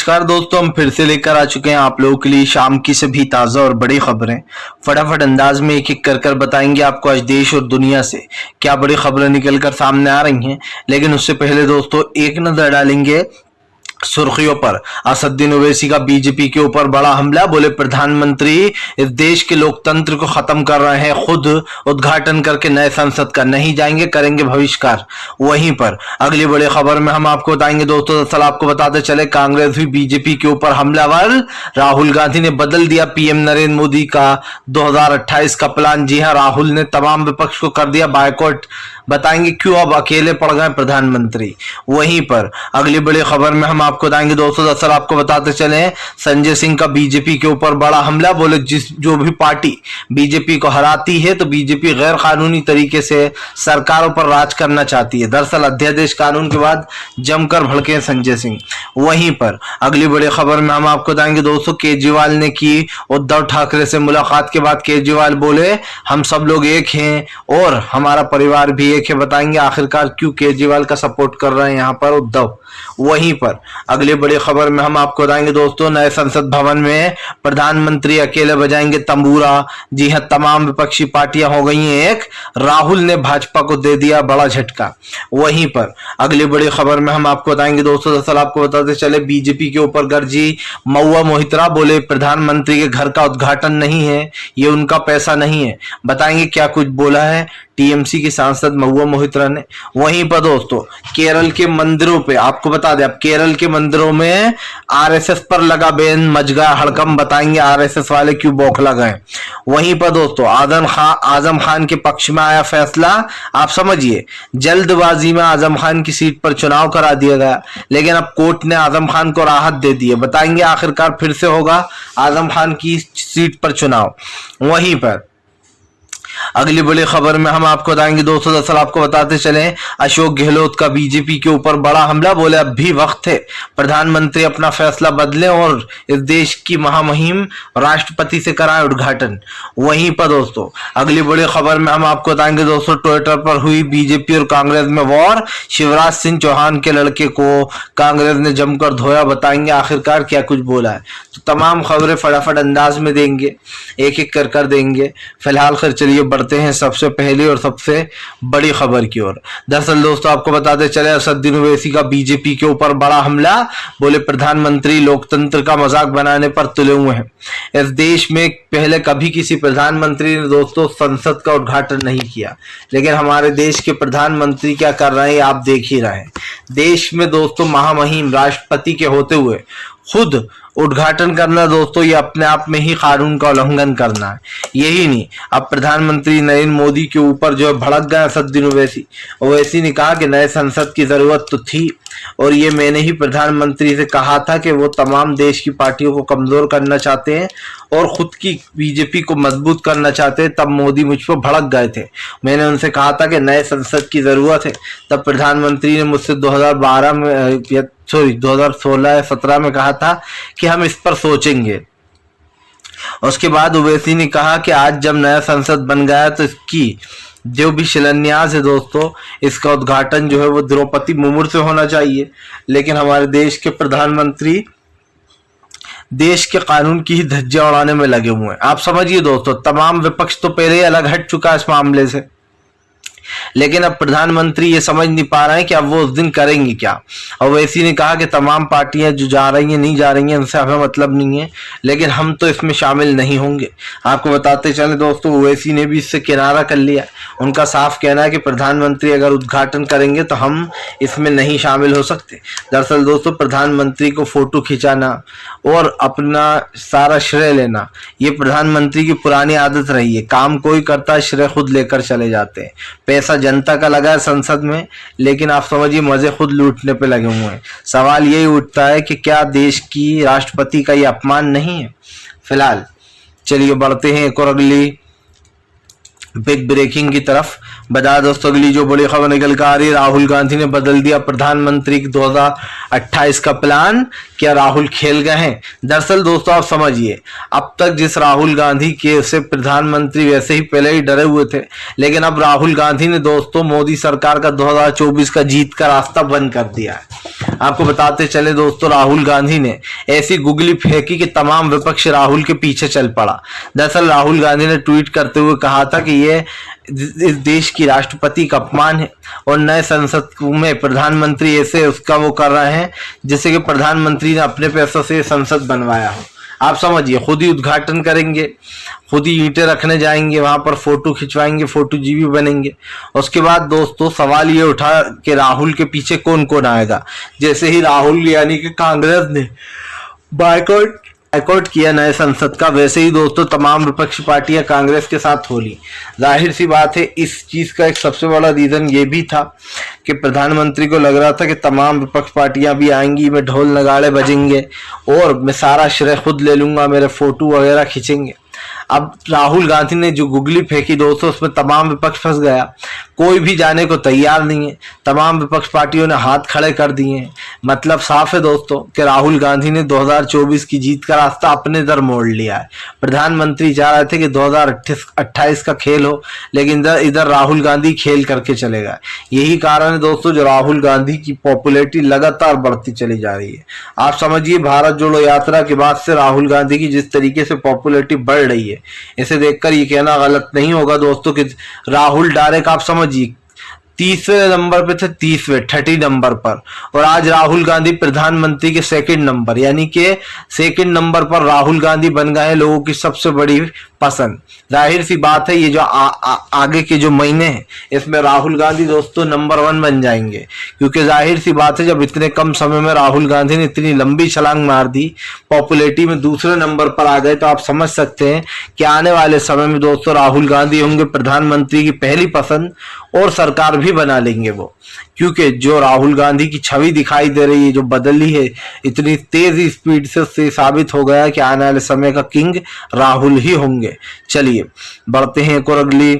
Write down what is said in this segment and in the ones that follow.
नमस्कार दोस्तों, हम फिर से लेकर आ चुके हैं आप लोगों के लिए शाम की सभी ताज़ा और बड़ी खबरें। फटाफट अंदाज में एक एक कर बताएंगे आपको आज देश और दुनिया से क्या बड़ी खबरें निकल कर सामने आ रही हैं। लेकिन उससे पहले दोस्तों एक नजर डालेंगे सुर्खियों पर। असदुद्दीन ओवैसी का बीजेपी के ऊपर बड़ा हमला। बोले प्रधानमंत्री इस देश के लोकतंत्र को खत्म कर रहे हैं, खुद उद्घाटन करके नए संसद का नहीं जाएंगे, करेंगे बहिष्कार। वहीं पर अगली बड़ी खबर में हम आपको बताएंगे दोस्तों, दरअसल आपको बताते चले कांग्रेस भी बीजेपी के ऊपर हमलावर। राहुल गांधी ने बदल दिया पीएम नरेंद्र मोदी का 2028 का प्लान। जी हां, राहुल ने तमाम विपक्ष को कर दिया बायकॉट। बताएंगे क्यों अब अकेले पड़ गए प्रधानमंत्री। वहीं पर अगली बड़ी खबर में हम आपको बताएंगे दोस्तों, दरअसल आपको बताते चले संजय सिंह का बीजेपी के ऊपर बड़ा हमला। बोले जो भी पार्टी बीजेपी को हराती है तो बीजेपी गैर कानूनी तरीके से सरकारों पर राज करना चाहती है। दरअसल अध्यादेश कानून के बाद जमकर भड़के संजय सिंह। वहीं पर अगली बड़ी खबर में हम आपको बताएंगे दोस्तों, केजरीवाल ने की उद्धव ठाकरे से मुलाकात के बाद केजरीवाल बोले हम सब लोग एक हैं और हमारा परिवार भी एक है। बताएंगे आखिरकार क्यों केजरीवाल का सपोर्ट कर रहे हैं यहाँ पर उद्धव। वहीं पर अगली बड़ी खबर में हम आपको बताएंगे दोस्तों, नए संसद भवन में प्रधानमंत्री अकेले बजाएंगे तंबूरा। जी हां, तमाम विपक्षी पार्टियां हो गई हैं एक। राहुल ने भाजपा को दे दिया बड़ा झटका। वहीं पर अगली बड़ी खबर में हम आपको बताएंगे दोस्तों, दरअसल आपको बताते चले बीजेपी के ऊपर गर्जी महुआ मोहित्रा। बोले प्रधानमंत्री के घर का उद्घाटन नहीं है, ये उनका पैसा नहीं है। बताएंगे क्या कुछ बोला है टीएमसी की सांसद महुआ मोहित्रा ने। वहीं पर दोस्तों केरल के मंदिरों पे आपको बता दें, अब केरल के मंदिरों में आरएसएस पर लगा बैन, मच गया हड़कंप। बताएंगे आरएसएस वाले क्यों बौखला गए। वहीं पर दोस्तों आजम खान के पक्ष में आया फैसला। आप समझिए जल्दबाजी में आजम खान की सीट पर चुनाव करा दिया गया, लेकिन अब कोर्ट ने आजम खान को राहत दे दी है। बताएंगे आखिरकार फिर से होगा आजम खान की सीट पर चुनाव। वहीं पर अगली बड़ी खबर में हम आपको बताएंगे दोस्तों, दरअसल आपको बताते चले अशोक गहलोत का बीजेपी के ऊपर बड़ा हमला। बोले अब भी वक्त है प्रधानमंत्री अपना फैसला बदलें और इस देश की महामहिम राष्ट्रपति से कराएं उद्घाटन। वहीं पर दोस्तों अगली बड़ी खबर में हम आपको बताएंगे दोस्तों, ट्विटर पर हुई बीजेपी और कांग्रेस में वॉर। शिवराज सिंह चौहान के लड़के को कांग्रेस ने जमकर धोया। बताएंगे आखिरकार क्या कुछ बोला है। तो तमाम खबरें फटाफट अंदाज में देंगे, एक एक कर देंगे। फिलहाल खैर चलिए बढ़ते हैं सबसे पहली और सबसे बड़ी खबर की ओर। दरअसल दोस्तों आपको बताते चले असदुद्दीन ओवैसी का बीजेपी के ऊपर बड़ा हमला। बोले प्रधानमंत्री लोकतंत्र का मजाक बनाने पर तुले हुए हैं। इस देश में पहले कभी किसी प्रधानमंत्री ने दोस्तों संसद का उद्घाटन नहीं किया, लेकिन हमारे देश के प्रधानमंत्री क्या कर रहे हैं आप देख ही रहे हैं। देश में दोस्तों महामहिम राष्ट्रपति के होते हुए खुद उद्घाटन करना दोस्तों ये अपने आप में ही कानून का उल्लंघन करना है। यही नहीं, अब प्रधानमंत्री नरेंद्र मोदी के ऊपर जो भड़क गया असदुद्दीन ओवैसी ने कहा कि नए संसद की जरूरत तो थी और ये मैंने ही प्रधानमंत्री से कहा था कि वो तमाम देश की पार्टियों को कमजोर करना चाहते हैं और खुद की बीजेपी को मजबूत करना चाहते हैं। तब मोदी मुझ पर भड़क गए थे। मैंने उनसे कहा था कि नए संसद की जरूरत है। तब प्रधानमंत्री ने मुझसे 2012 में 2016 या 17 में कहा था कि हम इस पर सोचेंगे। उसके बाद ओवैसी ने कहा कि आज जब नया संसद बन गया तो इसकी जो भी शिलान्यास है दोस्तों, इसका उद्घाटन जो है वो द्रौपदी मुर्मू से होना चाहिए। लेकिन हमारे देश के प्रधानमंत्री देश के कानून की ही धज्जियां उड़ाने में लगे हुए हैं। आप समझिए दोस्तों, तमाम विपक्ष तो पहले ही अलग हट चुका है इस मामले से, लेकिन अब प्रधानमंत्री ये समझ नहीं पा रहे हैं कि अब वो उस दिन करेंगे क्या। ओवैसी ने कहा कि तमाम पार्टियां जो जा रही हैं नहीं जा रही हैं उनसे हमें मतलब नहीं है, लेकिन हम तो इसमें शामिल नहीं होंगे। आपको बताते चले दोस्तों, ओवैसी ने भी इससे किनारा कर लिया। उनका साफ कहना है कि प्रधानमंत्री अगर उद्घाटन करेंगे तो हम इसमें नहीं शामिल हो सकते। दरअसल दोस्तों प्रधानमंत्री को फोटो खिंचाना और अपना सारा श्रेय लेना ये प्रधानमंत्री की पुरानी आदत रही है। काम कोई करता है श्रेय खुद लेकर चले जाते हैं। पैसा जनता का लगा है संसद में, लेकिन आप समझिए मजे खुद लूटने पे लगे हुए हैं। सवाल यही उठता है कि क्या देश की राष्ट्रपति का ये अपमान नहीं है। फिलहाल चलिए बढ़ते हैं एक और अगली बिग ब्रेकिंग की तरफ। बता दोस्तों अगली जो बड़ी खबर निकल कर आ रही है, राहुल गांधी ने बदल दिया प्रधानमंत्री 2028 का प्लान। क्या राहुल खेल गए हैं? दरअसल दोस्तों आप समझिए, अब तक जिस राहुल गांधी के से प्रधानमंत्री वैसे ही पहले ही डरे हुए थे, लेकिन अब राहुल गांधी ने दोस्तों मोदी सरकार का 2024 का जीत का रास्ता बंद कर दिया है। आपको बताते चले दोस्तों, राहुल गांधी ने ऐसी गुगली फेंकी कि तमाम विपक्ष राहुल के पीछे चल पड़ा। दरअसल राहुल गांधी ने ट्वीट करते हुए कहा था कि ये इस देश की राष्ट्रपति का अपमान है और नए संसद में प्रधानमंत्री ऐसे उसका वो कर रहे हैं जैसे कि प्रधानमंत्री ने अपने पैसों से संसद बनवाया हो। आप समझिए, खुद ही उद्घाटन करेंगे, खुद ही ईंटें रखने जाएंगे, वहां पर फोटो खिंचवाएंगे, फोटो जीवी बनेंगे। उसके बाद दोस्तों सवाल ये उठा कि राहुल के पीछे कौन कौन आएगा। जैसे ही राहुल यानी कि कांग्रेस ने बायकॉट किया नए संसद का, वैसे ही दोस्तों तमाम विपक्षी पार्टियां कांग्रेस के साथ हो ली। जाहिर सी बात है, इस चीज का एक सबसे बड़ा रीजन ये भी था कि प्रधानमंत्री को लग रहा था कि तमाम विपक्ष पार्टियां भी आएंगी, में ढोल नगाड़े बजेंगे और मैं सारा श्रेय खुद ले लूंगा, मेरे फोटो वगैरह खींचेंगे। अब राहुल गांधी ने जो गुगली फेंकी दोस्तों, उसमें तमाम विपक्ष फंस गया, कोई भी जाने को तैयार नहीं है, तमाम विपक्ष पार्टियों ने हाथ खड़े कर दिए हैं। मतलब साफ है दोस्तों कि राहुल गांधी ने 2024 की जीत का रास्ता अपने इधर मोड़ लिया है। प्रधानमंत्री चाह रहे थे कि 2028 का खेल हो, लेकिन इधर राहुल गांधी खेल करके चलेगा। यही कारण है दोस्तों जो राहुल गांधी की पॉपुलैरिटी लगातार बढ़ती चली जा रही है। आप समझिए, भारत जोड़ो यात्रा के बाद से राहुल गांधी की जिस तरीके से पॉपुलैरिटी बढ़ रही है, इसे देखकर ये कहना गलत नहीं होगा दोस्तों कि राहुल डायरेक्ट आप समझिए 30वें नंबर पे थे, 30 नंबर पर, और आज राहुल गांधी प्रधानमंत्री के सेकंड नंबर यानी कि सेकंड नंबर पर राहुल गांधी बन गए लोगों की सबसे बड़ी पसंद। जाहिर सी बात है, ये जो आगे के जो महीने हैं इसमें राहुल गांधी दोस्तों नंबर 1 बन जाएंगे, क्योंकि जाहिर सी बात है जब इतने कम समय में राहुल गांधी ने इतनी लंबी छलांग मार दी, पॉपुलैरिटी में दूसरे नंबर पर आ गए, तो आप समझ सकते हैं कि आने वाले समय में दोस्तों राहुल गांधी होंगे प्रधानमंत्री की पहली पसंद और सरकार भी बना लेंगे वो। क्योंकि जो राहुल गांधी की छवि दिखाई दे रही है, जो बदली है इतनी तेज स्पीड से, उससे साबित हो गया कि आने वाले समय का किंग राहुल ही होंगे। चलिए बढ़ते हैं एक और अगली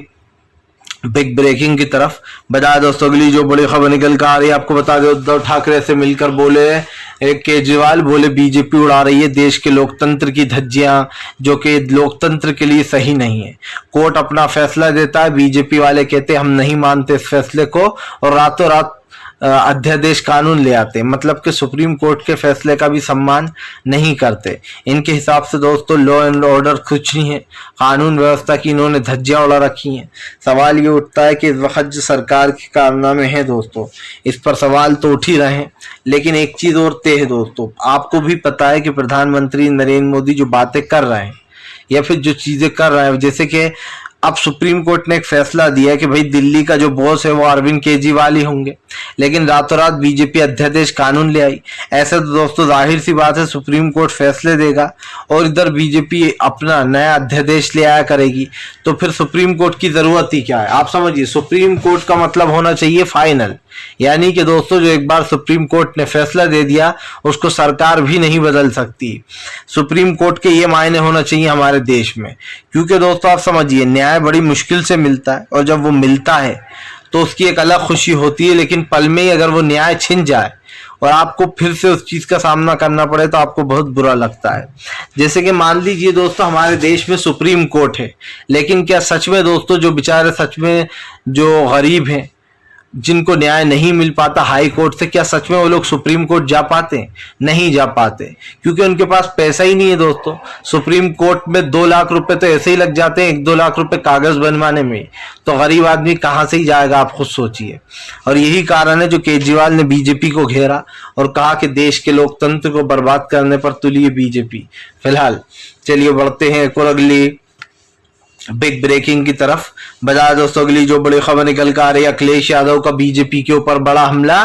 बिग ब्रेकिंग की तरफ। बता दोस्तों अगली जो बड़ी खबर निकल कर आ रही है, आपको बता दो उद्धव ठाकरे से मिलकर बोले केजरीवाल, बोले बीजेपी उड़ा रही है देश के लोकतंत्र की धज्जियां, जो कि लोकतंत्र के लिए सही नहीं है। कोर्ट अपना फैसला देता है, बीजेपी वाले कहते हम नहीं मानते इस फैसले को और रातों रात अध्यादेश कानून ले आते, मतलब कि सुप्रीम कोर्ट के फैसले का भी सम्मान नहीं करते। इनके हिसाब से दोस्तों लॉ एंड ऑर्डर कुछ नहीं है, कानून व्यवस्था की इन्होंने धज्जियां उड़ा रखी हैं। सवाल ये उठता है कि इस वक्त जो सरकार के कारनामे हैं दोस्तों, इस पर सवाल तो उठ ही रहे हैं, लेकिन एक चीज और तय है दोस्तों, आपको भी पता है कि प्रधानमंत्री नरेंद्र मोदी जो बातें कर रहे हैं या फिर जो चीजें कर रहे हैं, जैसे कि अब सुप्रीम कोर्ट ने एक फैसला दिया कि भाई दिल्ली का जो बॉस है वो अरविंद केजरीवाल ही होंगे, लेकिन रातों रात बीजेपी अध्यादेश कानून ले आई। ऐसे तो दोस्तों जाहिर सी बात है सुप्रीम कोर्ट फैसले देगा और इधर बीजेपी अपना नया अध्यादेश ले आया करेगी, तो फिर सुप्रीम कोर्ट की जरूरत ही क्या है। आप समझिए, सुप्रीम कोर्ट का मतलब होना चाहिए फाइनल, यानी कि दोस्तों जो एक बार सुप्रीम कोर्ट ने फैसला दे दिया उसको सरकार भी नहीं बदल सकती। सुप्रीम कोर्ट के ये मायने होना चाहिए हमारे देश में, क्योंकि दोस्तों आप समझिए न्याय बड़ी मुश्किल से मिलता है और जब वो मिलता है तो उसकी एक अलग खुशी होती है, लेकिन पल में ही अगर वो न्याय छिन जाए और आपको फिर से उस चीज का सामना करना पड़े तो आपको बहुत बुरा लगता है। जैसे कि मान लीजिए दोस्तों हमारे देश में सुप्रीम कोर्ट है, लेकिन क्या सच में दोस्तों जो बेचारे सच में जो गरीब हैं, जिनको न्याय नहीं मिल पाता हाई कोर्ट से, क्या सच में वो लोग सुप्रीम कोर्ट जा पाते हैं? नहीं जा पाते, क्योंकि उनके पास पैसा ही नहीं है दोस्तों। सुप्रीम कोर्ट में 2 लाख रुपए तो ऐसे ही लग जाते हैं, 1-2 लाख रुपए कागज बनवाने में, तो गरीब आदमी कहाँ से ही जाएगा, आप खुद सोचिए। और यही कारण है जो केजरीवाल ने बीजेपी को घेरा और कहा कि देश के लोकतंत्र को बर्बाद करने पर तुली है बीजेपी। फिलहाल चलिए बढ़ते हैं एक और अगली बिग ब्रेकिंग की तरफ। बता दोस्तों अगली जो बड़ी खबर निकल कर आ रही है, अखिलेश यादव का बीजेपी के ऊपर बड़ा हमला।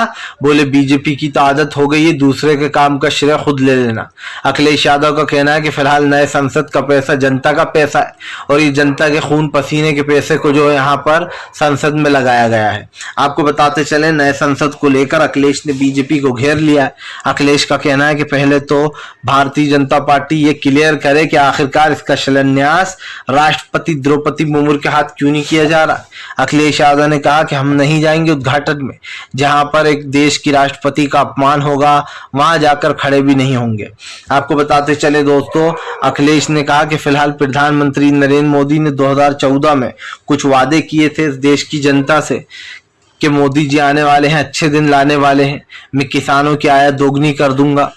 बोले बीजेपी की तो आदत हो गई है दूसरे के काम का श्रेय खुद ले लेना। अखिलेश यादव का कहना है कि फिलहाल नए संसद का पैसा जनता का पैसा है और ये जनता के खून पसीने के पैसे को जो है यहाँ पर संसद में लगाया गया है। आपको बताते चले नए संसद को लेकर अखिलेश ने बीजेपी को घेर लिया है। अखिलेश का कहना है कि पहले तो भारतीय जनता पार्टी ये क्लियर करे कि आखिरकार इसका शिलान्यास राष्ट्रपति राष्ट्रपति द्रौपदी मुर्मू के हाथ क्यों नहीं किया जा रहा? अखिलेश यादव ने कहा कि हम नहीं जाएंगे उद्घाटन में, जहां पर एक देश की राष्ट्रपति का अपमान होगा वहां जाकर खड़े भी नहीं होंगे। आपको बताते चले दोस्तों, अखिलेश ने कहा कि फिलहाल प्रधानमंत्री नरेंद्र मोदी ने 2014 में कुछ वादे किए थे इस देश की जनता से कि मोदी जी आने वाले हैं, अच्छे दिन लाने वाले हैं, मैं किसानों की आय दोगुनी कर दूंगा,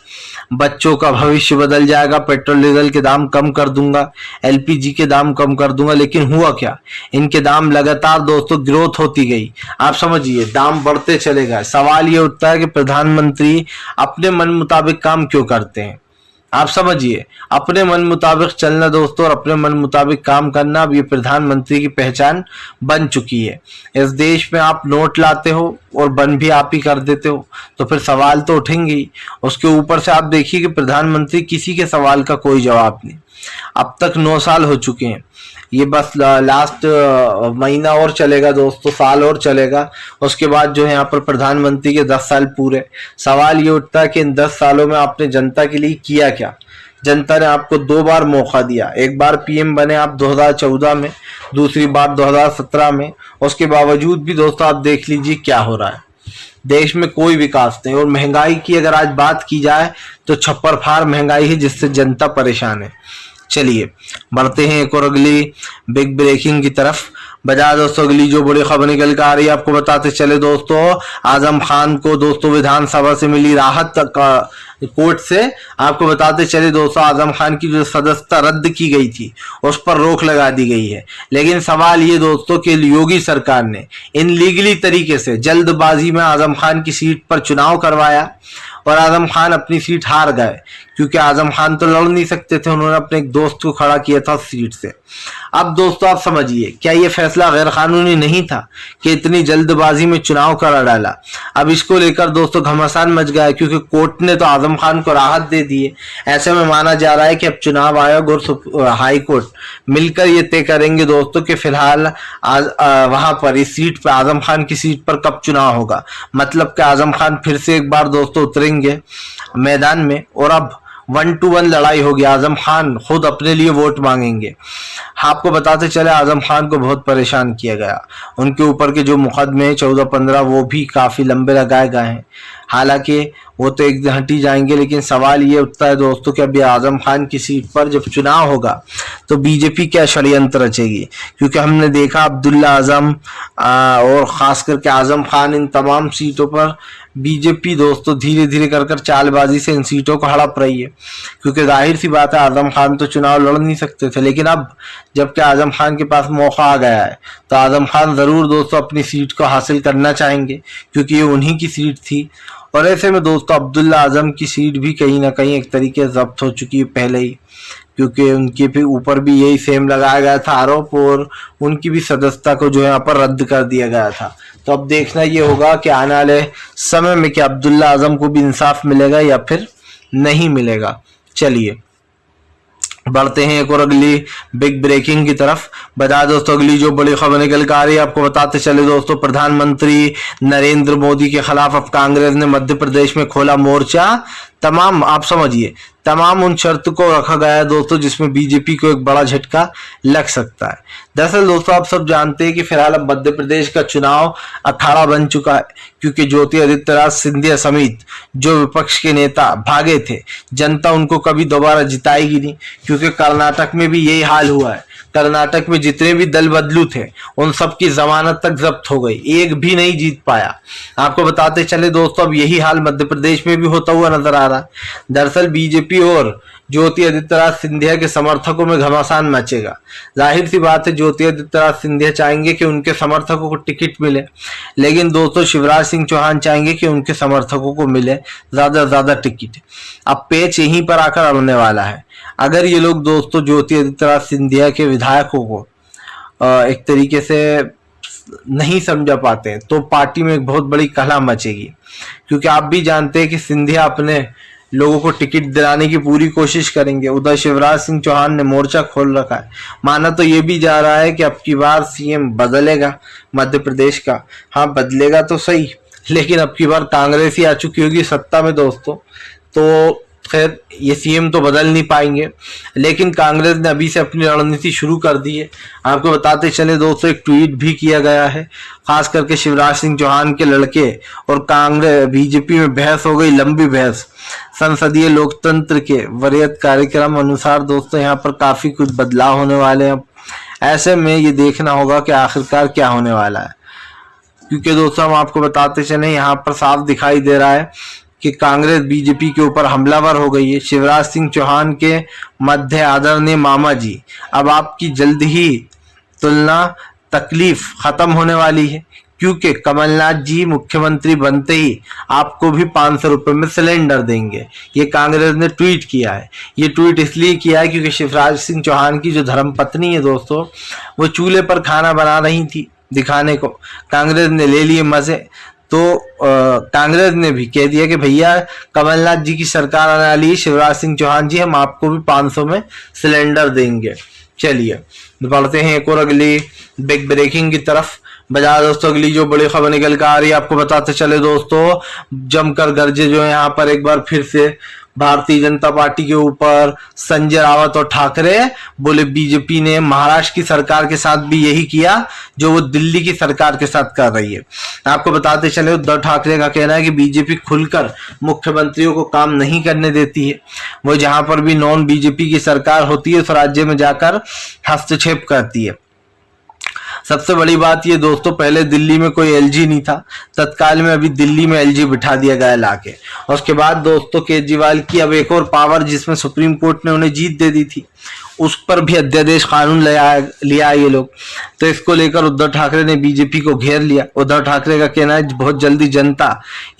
बच्चों का भविष्य बदल जाएगा, पेट्रोल डीजल के दाम कम कर दूंगा, एलपीजी के दाम कम कर दूंगा। लेकिन हुआ क्या? इनके दाम लगातार दोस्तों ग्रोथ होती गई। आप समझिए, दाम बढ़ते चले गए। सवाल ये उठता है कि प्रधानमंत्री अपने मन मुताबिक काम क्यों करते हैं? आप समझिए, अपने मन मुताबिक चलना दोस्तों और अपने मन मुताबिक काम करना अब ये प्रधानमंत्री की पहचान बन चुकी है। इस देश में आप नोट लाते हो और बंद भी आप ही कर देते हो, तो फिर सवाल तो उठेंगे ही। उसके ऊपर से आप देखिए कि प्रधानमंत्री किसी के सवाल का कोई जवाब नहीं। अब तक 9 साल हो चुके हैं, ये बस लास्ट महीना और चलेगा दोस्तों, साल और चलेगा, उसके बाद जो है यहाँ पर प्रधानमंत्री के 10 साल पूरे। सवाल ये उठता है कि इन 10 सालों में आपने जनता के लिए किया क्या? जनता ने आपको 2 बार मौका दिया, एक बार पीएम बने आप 2014 में, दूसरी बार 2017 में। उसके बावजूद भी दोस्तों आप देख लीजिए क्या हो रहा है, देश में कोई विकास नहीं। और महंगाई की अगर आज बात की जाए तो छप्पर फाड़ महंगाई है जिससे जनता परेशान है। चलिए बढ़ते हैं एक और अगली बिग ब्रेकिंग की तरफ। बजा दोस्तों अगली जो बड़ी खबर निकल कर आ रही है, आपको बताते चले दोस्तों, आजम खान को दोस्तों विधानसभा से मिली राहत कोर्ट से। आपको बताते चले दोस्तों, आजम खान की जो सदस्यता रद्द की गई थी उस पर रोक लगा दी गई है। लेकिन सवाल ये दोस्तों कि योगी सरकार ने इन लीगली तरीके से जल्दबाजी में आजम खान की सीट पर चुनाव करवाया और आजम खान अपनी सीट हार गए, क्योंकि आजम खान तो लड़ नहीं सकते थे, उन्होंने अपने एक दोस्त को खड़ा किया था सीट से। अब दोस्तों आप समझिए, क्या ये फैसला गैर कानूनी नहीं था कि इतनी जल्दबाजी में चुनाव करा डाला? अब इसको लेकर दोस्तों घमासान मच गया, क्योंकि कोर्ट ने तो आजम खान को राहत दे दी है। ऐसे में माना जा रहा है कि अब चुनाव आयोग और हाई कोर्ट मिलकर ये तय करेंगे दोस्तों कि फिलहाल वहां पर इस सीट पर, आजम खान की सीट पर कब चुनाव होगा। मतलब कि आजम खान फिर से एक बार दोस्तों उतरेंगे मैदान में और अब 1 to 1 लड़ाई होगी। आजम खान खुद अपने लिए वोट मांगेंगे। आपको बताते चले, आजम खान को बहुत परेशान किया गया, उनके ऊपर के जो मुकदमे 14-15 वो भी काफी लंबे लगाए गए हैं। हालांकि वो तो एक दिन हट ही जाएंगे, लेकिन सवाल ये उठता है दोस्तों कि अभी आजम खान की सीट पर जब चुनाव होगा तो बीजेपी क्या षड्यंत्र रचेगी? क्योंकि हमने देखा अब्दुल्ला आजम और खास करके आजम खान, इन तमाम सीटों पर बीजेपी दोस्तों धीरे धीरे कर चालबाजी से इन सीटों को हड़प रही है। क्योंकि जाहिर सी बात है, आजम खान तो चुनाव लड़ नहीं सकते थे, लेकिन अब जबकि आजम खान के पास मौका आ गया है तो आजम खान जरूर दोस्तों अपनी सीट को हासिल करना चाहेंगे, क्योंकि ये उन्हीं की सीट थी। और ऐसे में दोस्तों अब्दुल्ला आजम की सीट भी कहीं ना कहीं एक तरीके से जब्त हो चुकी है पहले ही, क्योंकि उनके भी ऊपर भी यही सेम लगाया गया था आरोप, और उनकी भी सदस्यता को जो है यहाँ पर रद्द कर दिया गया था। तो अब देखना ये होगा कि आने वाले समय में क्या अब्दुल्ला आजम को भी इंसाफ मिलेगा या फिर नहीं मिलेगा। चलिए बढ़ते हैं एक और अगली बिग ब्रेकिंग की तरफ। बता दोस्तों अगली जो बड़ी खबर निकल कर आ रही है, आपको बताते चले दोस्तों, प्रधानमंत्री नरेंद्र मोदी के खिलाफ अब कांग्रेस ने मध्य प्रदेश में खोला मोर्चा। तमाम आप समझिए, तमाम उन शर्त को रखा गया है दोस्तों जिसमें बीजेपी को एक बड़ा झटका लग सकता है। दरअसल दोस्तों आप सब जानते हैं कि फिलहाल अब मध्य प्रदेश का चुनाव अखाड़ा बन चुका है, क्योंकि ज्योतिरादित्य सिंधिया समेत जो विपक्ष के नेता भागे थे, जनता उनको कभी दोबारा जिताएगी नहीं। क्योंकि कर्नाटक में भी यही हाल हुआ है, कर्नाटक में जितने भी दल बदलू थे उन सब की जमानत तक जब्त हो गई, एक भी नहीं जीत पाया। आपको बताते चले दोस्तों अब यही हाल मध्य प्रदेश में भी होता हुआ नजर आ रहा है। दरअसल बीजेपी और ज्योतिरादित्य सिंधिया के समर्थकों में घमासान मचेगा। जाहिर सी बात है, ज्योतिरादित्य सिंधिया चाहेंगे कि उनके समर्थकों को टिकट मिले, लेकिन दोस्तों शिवराज सिंह चौहान चाहेंगे कि उनके समर्थकों को मिले ज्यादा से ज्यादा टिकट। अब पेच यहीं पर आकर अड़ने वाला है। अगर ये लोग दोस्तों ज्योतिरादित्य सिंधिया के विधायकों को एक तरीके से नहीं समझा पाते हैं तो पार्टी में एक बहुत बड़ी कलह मचेगी। क्योंकि आप भी जानते हैं कि सिंधिया अपने लोगों को टिकट दिलाने की पूरी कोशिश करेंगे। उधर शिवराज सिंह चौहान ने मोर्चा खोल रखा है। माना तो ये भी जा रहा है कि अब की बार सीएम बदलेगा मध्य प्रदेश का। हाँ बदलेगा तो सही, लेकिन अब की बार कांग्रेस ही आ चुकी होगी सत्ता में दोस्तों, तो खैर ये सीएम तो बदल नहीं पाएंगे, लेकिन कांग्रेस ने अभी से अपनी रणनीति शुरू कर दी है। आपको बताते चले दोस्तों, एक ट्वीट भी किया गया है, खास करके शिवराज सिंह चौहान के लड़के और कांग्रेस बीजेपी में बहस हो गई, लंबी बहस। संसदीय लोकतंत्र के वरीयता कार्यक्रम अनुसार दोस्तों यहाँ पर काफी कुछ बदलाव होने वाले हैं। ऐसे में ये देखना होगा कि आखिरकार क्या होने वाला है, क्योंकि दोस्तों हम आपको बताते चले यहाँ पर साफ दिखाई दे रहा है कि कांग्रेस बीजेपी के ऊपर हमलावर हो गई है। शिवराज सिंह चौहान के मध्य आदरणीय मामा जी, अब आपकी जल्द ही तुलना तकलीफ खत्म होने वाली है, क्योंकि कमलनाथ जी मुख्यमंत्री बनते ही आपको भी 500 रुपए में सिलेंडर देंगे। ये कांग्रेस ने ट्वीट किया है। ये ट्वीट इसलिए किया है क्योंकि शिवराज सिंह चौहान की जो धर्मपत्नी है दोस्तों, वो चूल्हे पर खाना बना रही थी दिखाने को। कांग्रेस ने ले लिए मजे, तो कांग्रेस ने भी कह दिया कि भैया कमलनाथ जी की सरकार आने वाली है, शिवराज सिंह चौहान जी हम आपको भी 500 में सिलेंडर देंगे। चलिए बढ़ते हैं एक और अगली बिग ब्रेकिंग की तरफ। बजा दोस्तों अगली जो बड़ी खबर निकल कर आ रही है, आपको बताते चले दोस्तों, जमकर गरजे जो है यहाँ पर एक बार फिर से भारतीय जनता पार्टी के ऊपर संजय रावत और ठाकरे। बोले बीजेपी ने महाराष्ट्र की सरकार के साथ भी यही किया जो वो दिल्ली की सरकार के साथ कर रही है। आपको बताते चले उद्धव ठाकरे का कहना है कि बीजेपी खुलकर मुख्यमंत्रियों को काम नहीं करने देती है। वो जहां पर भी नॉन बीजेपी की सरकार होती है उस राज्य में जाकर हस्तक्षेप करती है। सबसे बड़ी बात ये दोस्तों, पहले दिल्ली में कोई एलजी नहीं था, तत्काल में अभी दिल्ली में एलजी बिठा दिया गया लाके। और उसके बाद दोस्तों केजरीवाल की अब एक और पावर, जिसमें सुप्रीम कोर्ट ने उन्हें जीत दे दी थी, उस पर भी अध्यादेश कानून लिया ये लोग। तो इसको लेकर उद्धव ठाकरे ने बीजेपी को घेर लिया। उद्धव ठाकरे का कहना है बहुत जल्दी जनता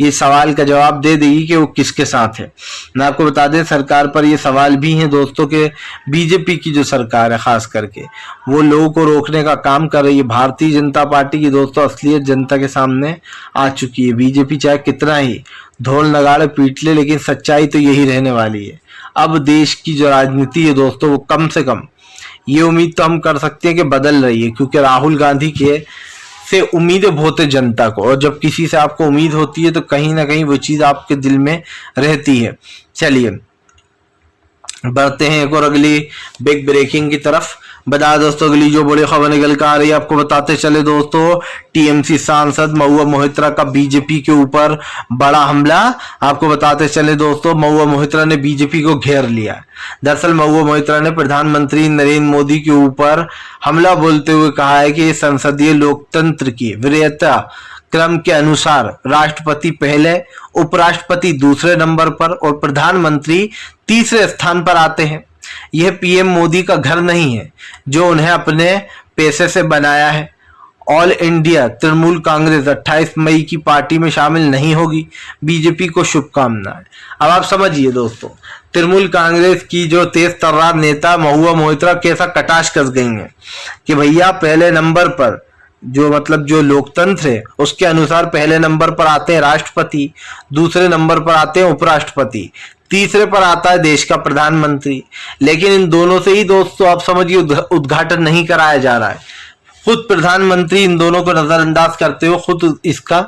ये सवाल का जवाब दे देगी कि वो किसके साथ है। मैं आपको बता दें सरकार पर ये सवाल भी हैं दोस्तों के बीजेपी की जो सरकार है खास करके वो लोगों को रोकने का काम कर रही है। भारतीय जनता पार्टी की दोस्तों असलियत जनता के सामने आ चुकी है। बीजेपी चाहे कितना ही ढोल नगाड़े पीट ले, लेकिन सच्चाई तो यही रहने वाली है। अब देश की जो राजनीति है दोस्तों वो कम से कम ये उम्मीद तो हम कर सकते हैं कि बदल रही है, क्योंकि राहुल गांधी के से उम्मीदें बहुत है जनता को, और जब किसी से आपको उम्मीद होती है तो कहीं ना कहीं वो चीज आपके दिल में रहती है। चलिए बढ़ते हैं एक और अगली बिग ब्रेकिंग की तरफ। बता दोस्तों अगली जो बड़ी खबर निकल कर आ रही है, आपको बताते चले दोस्तों, टीएमसी सांसद महुआ मोहित्रा का बीजेपी के ऊपर बड़ा हमला। आपको बताते चले दोस्तों, महुआ मोहित्रा ने बीजेपी को घेर लिया। दरअसल महुआ मोहित्रा ने प्रधानमंत्री नरेंद्र मोदी के ऊपर हमला बोलते हुए कहा है कि संसदीय लोकतंत्र की वरीयता क्रम के अनुसार राष्ट्रपति पहले, उपराष्ट्रपति दूसरे नंबर पर और प्रधानमंत्री तीसरे स्थान पर आते हैं। यह पीएम मोदी का घर नहीं है जो उन्हें अपने पैसे से बनाया है। ऑल इंडिया तृणमूल कांग्रेस 28 मई की पार्टी में शामिल नहीं होगी। बीजेपी को शुभकामनाएं। अब आप समझिए दोस्तों, तृणमूल कांग्रेस की जो तेज तर्रार नेता महुआ मोहित्रा कैसा कटाश कस गई हैं कि भैया पहले नंबर पर जो लोकतंत्र है उसके अनुसार पहले नंबर पर आते हैं राष्ट्रपति, दूसरे नंबर पर आते हैं उपराष्ट्रपति, तीसरे पर आता है देश का प्रधानमंत्री। लेकिन इन दोनों से ही दोस्तों आप समझिए उद्घाटन नहीं कराया जा रहा है। खुद प्रधानमंत्री इन दोनों को नजरअंदाज करते हुए खुद इसका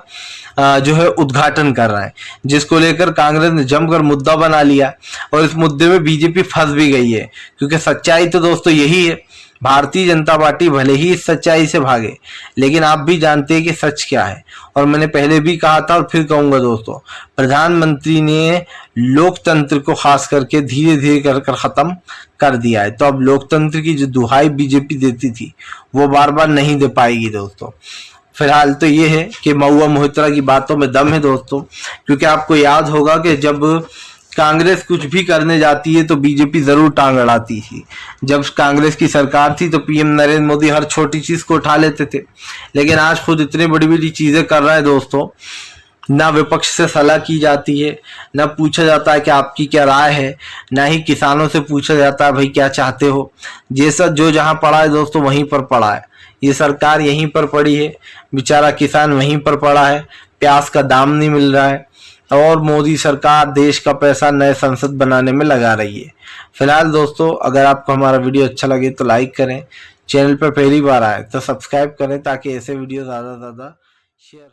जो है उद्घाटन कर रहा है, जिसको लेकर कांग्रेस ने जमकर मुद्दा बना लिया और इस मुद्दे में बीजेपी फंस भी गई है। क्योंकि सच्चाई तो दोस्तों यही है, भारतीय जनता पार्टी भले ही इस सच्चाई से भागे, लेकिन आप भी जानते हैं कि सच क्या है। और मैंने पहले भी कहा था और फिर कहूंगा दोस्तों, प्रधानमंत्री ने लोकतंत्र को खास करके धीरे धीरे कर खत्म कर दिया है। तो अब लोकतंत्र की जो दुहाई बीजेपी देती थी वो बार बार नहीं दे पाएगी दोस्तों। फिलहाल तो ये है कि महुआ मोहित्रा की बातों में दम है दोस्तों, क्योंकि आपको याद होगा कि जब कांग्रेस कुछ भी करने जाती है तो बीजेपी जरूर टांग अड़ाती थी। जब कांग्रेस की सरकार थी तो पीएम नरेंद्र मोदी हर छोटी चीज को उठा लेते थे, लेकिन आज खुद इतनी बड़ी बड़ी चीजें कर रहे हैं दोस्तों। ना विपक्ष से सलाह की जाती है, ना पूछा जाता है कि आपकी क्या राय है, ना ही किसानों से पूछा जाता है भाई क्या चाहते हो। जैसा जो जहां पड़ा है दोस्तों वहीं पर पड़ा है। ये सरकार यहीं पर पड़ी है, बेचारा किसान वहीं पर पड़ा है, प्याज का दाम नहीं मिल रहा है और मोदी सरकार देश का पैसा नए संसद बनाने में लगा रही है। फिलहाल दोस्तों अगर आपको हमारा वीडियो अच्छा लगे तो लाइक करें, चैनल पर पहली बार आए तो सब्सक्राइब करें ताकि ऐसे वीडियो ज़्यादा से ज़्यादा शेयर